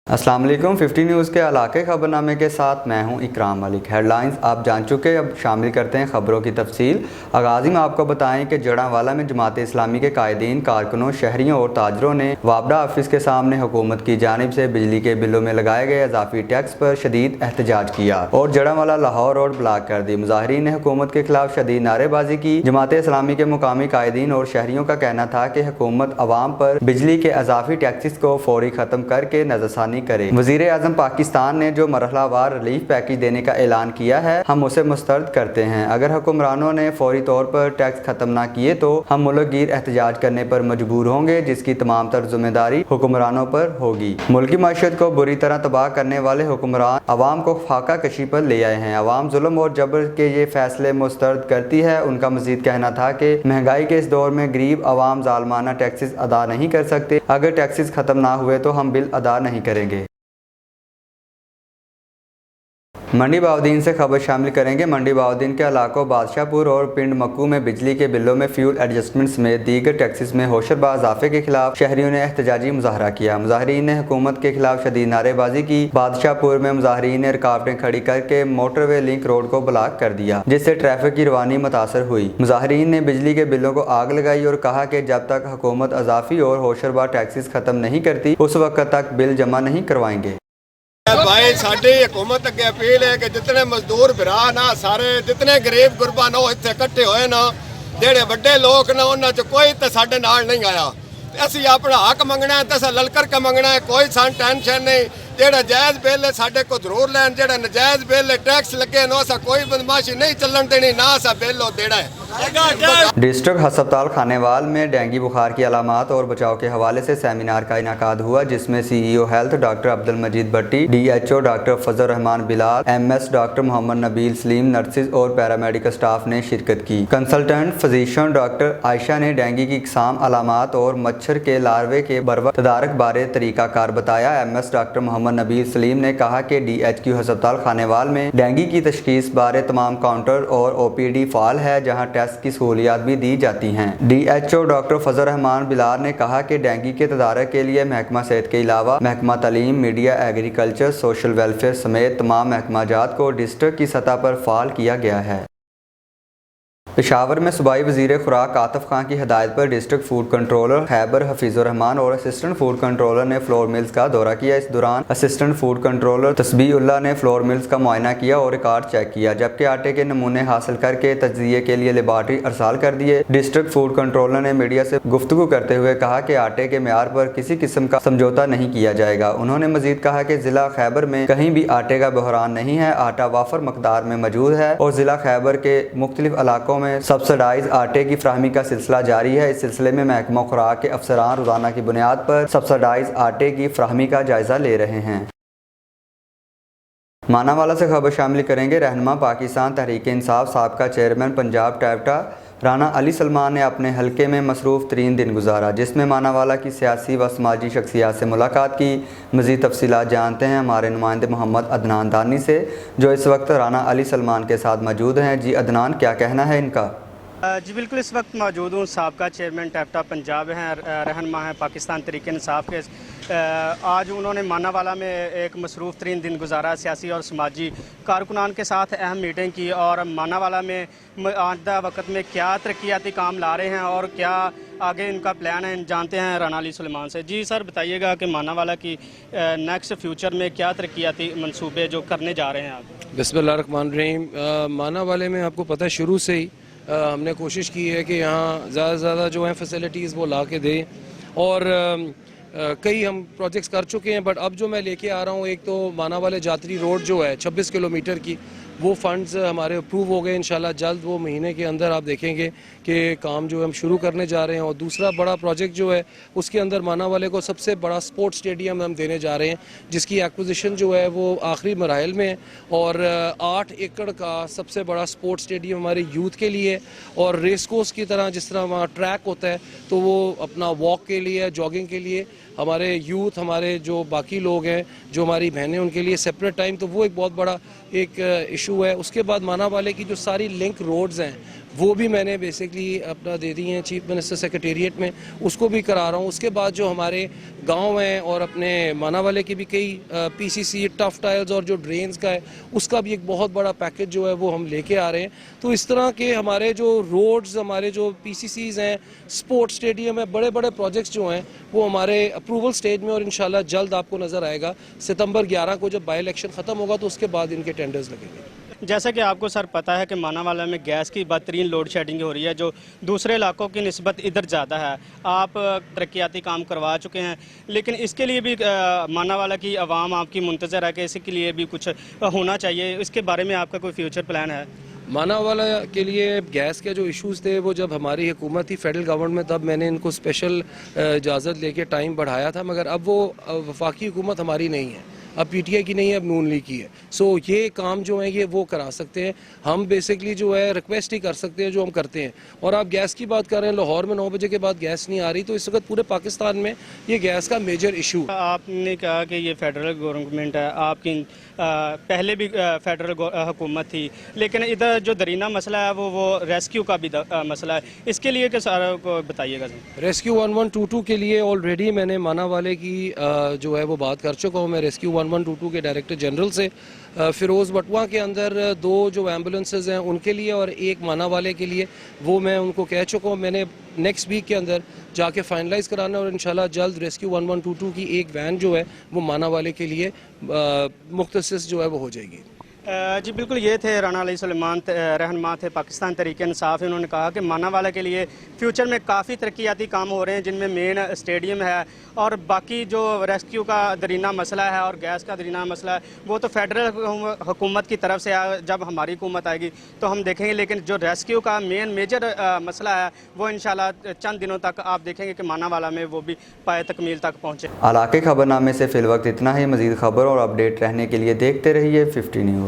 अस्सलाम वालेकुम। 50 न्यूज़ के इलाके खबरनामे के साथ मैं हूं इकराम मलिक। हेडलाइंस आप जान चुके, अब शामिल करते हैं खबरों की तफसील। आगाज़ी में आपको बताएं कि जड़ांवाला में जमात इस्लामी के कायदीन, कारकुनों, शहरियों और ताजरों ने वापडा ऑफिस के सामने हुकूमत की जानिब से बिजली के बिलों में लगाए गए इजाफी टैक्स पर शदीद एहतजाज किया और जड़ांवाला लाहौर रोड ब्लॉक कर दी। मुजाहिरीन ने हुकूमत के खिलाफ शदीद नारेबाजी की। जमात इस्लामी के मुकामी कायदीन और शहरियों का कहना था कि हुकूमत अवाम पर बिजली के इजाफी टैक्सेस को फौरी खत्म करके नजरसानी करे। वज़ीर आज़म पाकिस्तान ने जो मरहलावार रिलीफ पैकेज देने का ऐलान किया है, हम उसे मुस्तरद करते हैं। अगर हुक्मरानों ने फौरी तौर पर टैक्स खत्म ना किए तो हम मुल्क गिर एहतजाज करने पर मजबूर होंगे, जिसकी तमाम तर जिम्मेदारी हुक्मरानों पर होगी। मुल्की मईशत को बुरी तरह तबाह करने वाले हुक्मरान अवाम को फाका कशी पर ले आए हैं। अवाम जुल्म और जबर के ये फैसले मुस्तरद करती है। उनका मजीद कहना था कि महंगाई के इस दौर में गरीब अवाम जालमाना टैक्सेस अदा नहीं कर सकते। अगर टैक्सेस खत्म ना हुए तो हम बिल अदा नहीं करेंगे। मंडी बाउद्दीन से खबर शामिल करेंगे। मंडी बाउद्दीन के इलाकों बादशाहपुर और पिंड मक्कू में बिजली के बिलों में फ्यूल एडजस्टमेंट समेत दीगर टैक्सेस में होशरबा इजाफे के खिलाफ शहरियों ने एहतजाजी मुजाहरा किया। मुजाहिरीन ने हुकूमत के खिलाफ शदीद नारेबाजी की। बादशाहपुर में मुजाहिरीन ने रुकावटें खड़ी करके मोटरवे लिंक रोड को ब्लॉक कर दिया, जिससे ट्रैफिक की रवानी मुतासर हुई। मुजाहिरीन ने बिजली के बिलों को आग लगाई और कहा कि जब तक हुकूमत इजाफी और होशरबा टैक्सेस खत्म नहीं करती उस वक्त तक बिल जमा नहीं करवाएंगे। भाई साडी हुकूमत अगे अपील है कि जितने मजदूर भरा ना सारे जितने गरीब गुरबा ना इत्थे इकट्ठे होए ना, जेड़े वड्डे लोग ना उन्हां च कोई ते साडे नाल नहीं आया। असीं अपना हक मंगना है ते असीं ललकर के मंगना है, कोई सान टेंशन नहीं। जेड़ा जायज़ बिल है साडे को जरूर लैन, जेड़ा नजायज़ बिल है टैक्स लगे नो असा कोई बदमाशी नहीं चलन देनी, ना असा बिल हो देना है। डिस्ट्रिक्ट हस्पताल खानेवाल में डेंगू बुखार की अलामात और बचाव के हवाले से सेमिनार का इनाकाद हुआ, जिसमें CEO health doctor Abdul Majeed Bhatti, DHO doctor Fazal Rehman Bilal, MS doctor Mohammad Nabeel Saleem, nurses और पैरामेडिकल स्टाफ ने शिरकत की। कंसल्टेंट फिजिशियन डॉक्टर आयशा ने डेंगू की इकसाम, अलामात और मच्छर के लार्वे के बरवक्त तदारक बारे तरीकाकार बताया। MS डॉक्टर मोहम्मद नबील सलीम ने कहा कि DHQ हस्पताल खानेवाल में डेंगू की तशखीस बारे तमाम काउंटर और OPD फाल है, जहाँ टेस्ट की सहूलियात भी दी जाती हैं। DHO डॉक्टर फजल रहमान बिलाल ने कहा कि डेंगू के तदारक के लिए महकमा सेहत के अलावा महकमा तालीम, मीडिया, एग्रीकल्चर, सोशल वेलफेयर समेत तमाम महकमाजात को डिस्ट्रिक्ट की सतह पर फाल किया गया है। पेशावर में सूबाई वज़ीर खुराक आतिफ खान की हिदायत पर district food controller Khyber Hafeezur Rahman और असिस्टेंट फूड कंट्रोलर ने फ्लोर मिल्स का दौरा किया। इस दौरान असिस्टेंट फूड कंट्रोलर तस्बीहुल्लाह ने फ्लोर मिल्स का मुआयना किया और रिकॉर्ड चेक किया, जबकि आटे के नमूने हासिल करके तज्जिये के लिए लेबार्ट्री अरसाल कर दिए। डिस्ट्रिक्ट फूड कंट्रोलर ने मीडिया से गुफ्तगू करते हुए कहा कि आटे के मेयार पर किसी किस्म का समझौता नहीं किया जाएगा। उन्होंने मजीद कहा कि जिला खैबर में कहीं भी आटे का बहरान नहीं है, आटा वाफर मकदार में मौजूद है और जिला खैबर के मुख्तलिफ इलाकों में सब्सिडाइज आटे की फ्राहमी का सिलसिला जारी है। इस सिलसिले में महकमा खुराक के अफसरान रोजाना की बुनियाद पर सब्सिडाइज आटे की फ्राहमी का जायजा ले रहे हैं। मानावाला से खबर शामिल करेंगे। रहनुमा पाकिस्तान तहरीक इंसाफ साबका चेयरमैन पंजाब टैप्टा राना अली सलमान ने अपने हलके में मसरूफ़ तरीन दिन गुजारा, जिसमें मानावाला की सियासी व समाजी शख्सियात से मुलाकात की। मज़ीद तफसीलात जानते हैं हमारे नुमाइंदे मोहम्मद अदनान दानी से, जो इस वक्त राना अली सलमान के साथ मौजूद हैं। जी अदनान, क्या कहना है इनका? जी बिल्कुल, इस वक्त मौजूद हूँ। साबका चेयरमैन टैप्टा पंजाब हैं, रहनुमा हैं पाकिस्तान तहरीक इंसाफ के। आज उन्होंने मानावाला में एक मसरूफ़ तरीन दिन गुजारा, सियासी और समाजी कारकुनान के साथ अहम मीटिंग की और मानावाला में आइंदा वक्त में क्या तरक्याती काम ला रहे हैं और क्या आगे इनका प्लान है, जानते हैं राना अली सलमान से। जी सर, बताइएगा कि मानावाला की नेक्स्ट फ्यूचर में क्या तरक्याती मंसूबे जो करने जा रहे हैं आप? बिस्मिल्लाहिर्रहमानिर्रहीम। मानावाले में आपको पता है शुरू से ही हमने कोशिश की है कि यहाँ ज़्यादा से ज़्यादा जो है फैसिलिटीज़ वो ला के दें और कई हम प्रोजेक्ट्स कर चुके हैं, बट अब जो मैं लेके आ रहा हूँ, एक तो मानावाले जातरी रोड जो है 26 किलोमीटर की, वो फंड्स हमारे अप्रूव हो गए। इंशाल्लाह जल्द वो महीने के अंदर आप देखेंगे कि काम जो हम शुरू करने जा रहे हैं। और दूसरा बड़ा प्रोजेक्ट जो है उसके अंदर मानावाले को सबसे बड़ा स्पोर्ट्स स्टेडियम हम देने जा रहे हैं, जिसकी एक्विजिशन जो है वो आखिरी मराहल में है और 8 एकड़ का सबसे बड़ा स्पोर्ट्स स्टेडियम हमारे यूथ के लिए और रेस कोर्स की तरह जिस तरह वहाँ ट्रैक होता है, तो वो अपना वॉक के लिए, जॉगिंग के लिए हमारे यूथ, हमारे जो बाकी लोग हैं, जो हमारी बहनें, उनके लिए सेपरेट टाइम, तो वो एक बहुत बड़ा एक इशू है। उसके बाद मानावाले की जो सारी लिंक रोड्स हैं وہ بھی میں نے بیسکلی اپنا دے دی ہیں چیف منسٹر سیکریٹریٹ میں, اس کو بھی کرا رہا ہوں. اس کے بعد جو ہمارے گاؤں ہیں اور اپنے مانا والے کے بھی کئی پی سی سی ٹف ٹائلز اور جو ڈرینز کا ہے اس کا بھی ایک بہت بڑا پیکج جو ہے وہ ہم لے کے آ رہے ہیں. تو اس طرح کے ہمارے جو روڈز, ہمارے جو پی سی سیز ہیں, اسپورٹ اسٹیڈیم ہے, بڑے بڑے پروجیکٹس جو ہیں وہ ہمارے اپروول سٹیج میں, اور انشاءاللہ جلد آپ کو نظر آئے گا. ستمبر 11 کو جب بائی الیکشن ختم ہوگا تو اس کے بعد ان کے ٹینڈرز لگیں گے. جیسا کہ آپ کو سر پتہ ہے کہ مانا والا میں گیس کی بدترین لوڈ شیڈنگ ہو رہی ہے, جو دوسرے علاقوں کی نسبت ادھر زیادہ ہے. آپ ترقیاتی کام کروا چکے ہیں, لیکن اس کے لیے بھی مانا والا کی عوام آپ کی منتظر ہے کہ اس کے لیے بھی کچھ ہونا چاہیے. اس کے بارے میں آپ کا کوئی فیوچر پلان ہے؟ مانا والا کے لیے گیس کے جو ایشوز تھے وہ جب ہماری حکومت تھی فیڈرل گورنمنٹ میں, تب میں نے ان کو اسپیشل اجازت لے کے ٹائم بڑھایا تھا, مگر اب وہ وفاقی حکومت ہماری نہیں ہے, اب پی ٹی آئی کی نہیں ہے, اب نون لیگ کی ہے. سو یہ کام جو ہیں یہ وہ کرا سکتے ہیں. ہم بیسکلی جو ہے ریکویسٹ ہی کر سکتے ہیں جو ہم کرتے ہیں. اور آپ گیس کی بات کر رہے ہیں, لاہور میں 9 بجے کے بعد گیس نہیں آ رہی, تو اس وقت پورے پاکستان میں یہ گیس کا میجر ایشو. آپ نے کہا کہ یہ فیڈرل گورنمنٹ ہے, آپ کی پہلے بھی فیڈرل حکومت تھی, لیکن ادھر جو درینہ مسئلہ ہے وہ ریسکیو کا بھی مسئلہ ہے. اس کے لیے کہ سارا کو بتائیے گا. ریسکیو 1122 کے لیے آلریڈی میں نے مانا والے کی جو ہے وہ بات کر چکا ہوں. میں ریسکیو 1122 کے ڈائریکٹر جنرل سے فیروز بٹوا کے اندر 2 جو ایمبولینسز ہیں ان کے لیے اور ایک مانا والے کے لیے, وہ میں ان کو کہہ چکا ہوں. میں نے نیکسٹ ویک کے اندر جا کے فائنلائز کرانا ہے, اور انشاءاللہ جلد ریسکیو 1122 کی ایک وین جو ہے وہ مانا والے کے لیے مختص جو ہے وہ ہو جائے گی. جی بالکل, یہ تھے رانا علی سلیمان, رہنما تھے پاکستان تحریک انصاف. انہوں نے کہا کہ مانا والا کے لیے فیوچر میں کافی ترقیاتی کام ہو رہے ہیں, جن میں مین اسٹیڈیم ہے, اور باقی جو ریسکیو کا درینہ مسئلہ ہے اور گیس کا درینہ مسئلہ ہے وہ تو فیڈرل حکومت کی طرف سے جب ہماری حکومت آئے گی تو ہم دیکھیں گے. لیکن جو ریسکیو کا مین میجر مسئلہ ہے وہ انشاءاللہ چند دنوں تک آپ دیکھیں گے کہ مانا والا میں وہ بھی پائے تکمیل تک پہنچے. علاقے خبر نامے سے فی الوقت اتنا ہی. مزید خبر اور اپڈیٹ رہنے کے لیے دیکھتے رہیے 50 نیوز.